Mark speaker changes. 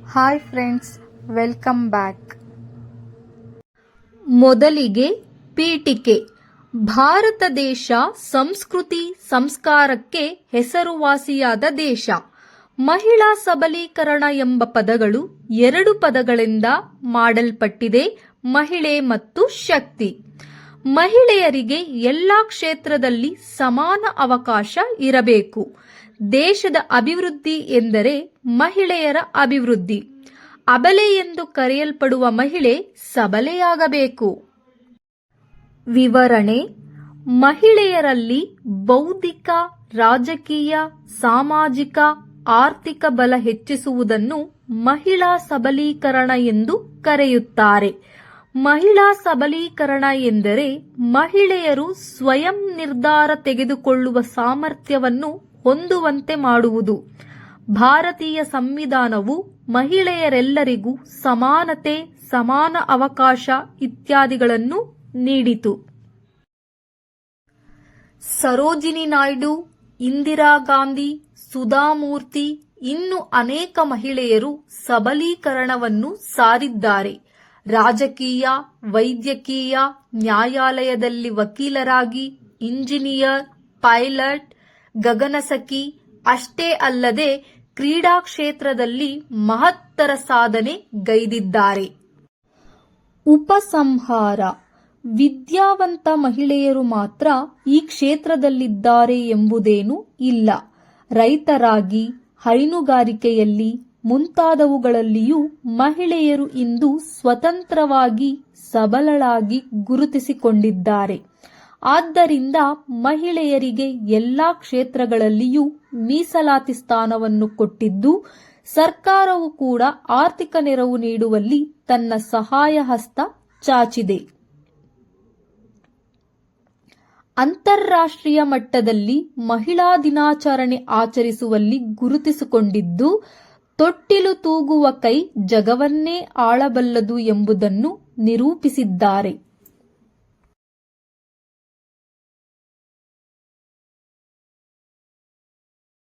Speaker 1: Hi friends, welcome back. ಮೊದಲಿಗೆ ಪೀಠಿಕೆ. ಭಾರತ ದೇಶ ಸಂಸ್ಕೃತಿ ಸಂಸ್ಕಾರಕ್ಕೆ ಹೆಸರುವಾಸಿಯಾದ ದೇಶ. ಮಹಿಳಾ ಸಬಲೀಕರಣ ಎಂಬ ಪದಗಳು ಎರಡು ಪದಗಳಿಂದ ಮಾಡಲ್ಪಟ್ಟಿದೆ. ಮಹಿಳೆ ಮತ್ತು ಶಕ್ತಿ. ಮಹಿಳೆಯರಿಗೆ ಎಲ್ಲಾ ಕ್ಷೇತ್ರದಲ್ಲಿ ಸಮಾನ ಅವಕಾಶ ಇರಬೇಕು. ದೇಶದ ಅಭಿವೃದ್ಧಿ ಎಂದರೆ ಮಹಿಳೆಯರ ಅಭಿವೃದ್ಧಿ. ಅಬಲೆ ಎಂದು ಕರೆಯಲ್ಪಡುವ ಮಹಿಳೆ ಸಬಲೆಯಾಗಬೇಕು. ವಿವರಣೆ: ಮಹಿಳೆಯರಲ್ಲಿ ಬೌದ್ಧಿಕ, ರಾಜಕೀಯ, ಸಾಮಾಜಿಕ, ಆರ್ಥಿಕ ಬಲ ಹೆಚ್ಚಿಸುವುದನ್ನು ಮಹಿಳಾ ಸಬಲೀಕರಣ ಎಂದು ಕರೆಯುತ್ತಾರೆ. ಮಹಿಳಾ ಸಬಲೀಕರಣ ಎಂದರೆ ಮಹಿಳೆಯರು ಸ್ವಯಂ ನಿರ್ಧಾರ ತೆಗೆದುಕೊಳ್ಳುವ ಸಾಮರ್ಥ್ಯವನ್ನು ಹೊಂದುವಂತೆ ಮಾಡುವುದು. ಭಾರತೀಯ ಸಂವಿಧಾನವು ಮಹಿಳೆಯರೆಲ್ಲರಿಗೂ ಸಮಾನತೆ, ಸಮಾನ ಅವಕಾಶ ಇತ್ಯಾದಿಗಳನ್ನು ನೀಡಿತು. ಸರೋಜಿನಿ ನಾಯ್ಡು, ಇಂದಿರಾ ಗಾಂಧಿ, ಸುಧಾಮೂರ್ತಿ ಇನ್ನೂ ಅನೇಕ ಮಹಿಳೆಯರು ಸಬಲೀಕರಣವನ್ನು ಸಾರಿದ್ದಾರೆ. ರಾಜಕೀಯ, ವೈದ್ಯಕೀಯ, ನ್ಯಾಯಾಲಯದಲ್ಲಿ ವಕೀಲರಾಗಿ, ಇಂಜಿನಿಯರ್, ಪೈಲಟ್, ಗಗನಸಖಿ ಅಷ್ಟೇ ಅಲ್ಲದೆ ಕ್ರೀಡಾ ಕ್ಷೇತ್ರದಲ್ಲಿ ಮಹತ್ತರ ಸಾಧನೆ ಗೈದಿದ್ದಾರೆ. ಉಪಸಂಹಾರ: ವಿದ್ಯಾವಂತ ಮಹಿಳೆಯರು ಮಾತ್ರ ಈ ಕ್ಷೇತ್ರದಲ್ಲಿದ್ದಾರೆ ಎಂಬುದೇನೂ ಇಲ್ಲ. ರೈತರಾಗಿ, ಹೈನುಗಾರಿಕೆಯಲ್ಲಿ ಮುಂತಾದವುಗಳಲ್ಲಿಯೂ ಮಹಿಳೆಯರು ಇಂದು ಸ್ವತಂತ್ರವಾಗಿ, ಸಬಲಳಾಗಿ ಗುರುತಿಸಿಕೊಂಡಿದ್ದಾರೆ. ಆದ್ದರಿಂದ ಮಹಿಳೆಯರಿಗೆ ಎಲ್ಲಾ ಕ್ಷೇತ್ರಗಳಲ್ಲಿಯೂ ಮೀಸಲಾತಿ ಸ್ಥಾನವನ್ನು ಕೊಟ್ಟಿದ್ದು, ಸರ್ಕಾರವು ಕೂಡ ಆರ್ಥಿಕ ನೆರವು ನೀಡುವಲ್ಲಿ ತನ್ನ ಸಹಾಯ ಹಸ್ತ ಚಾಚಿದೆ. ಅಂತಾರಾಷ್ಟ್ರೀಯ ಮಟ್ಟದಲ್ಲಿ ಮಹಿಳಾ ದಿನಾಚರಣೆ ಆಚರಿಸುವಲ್ಲಿ ಗುರುತಿಸಿಕೊಂಡಿದ್ದು, ತೊಟ್ಟಿಲು ತೂಗುವ ಕೈ ಜಗವನ್ನೇ ಆಳಬಲ್ಲದು ಎಂಬುದನ್ನು ನಿರೂಪಿಸಿದ್ದಾರೆ.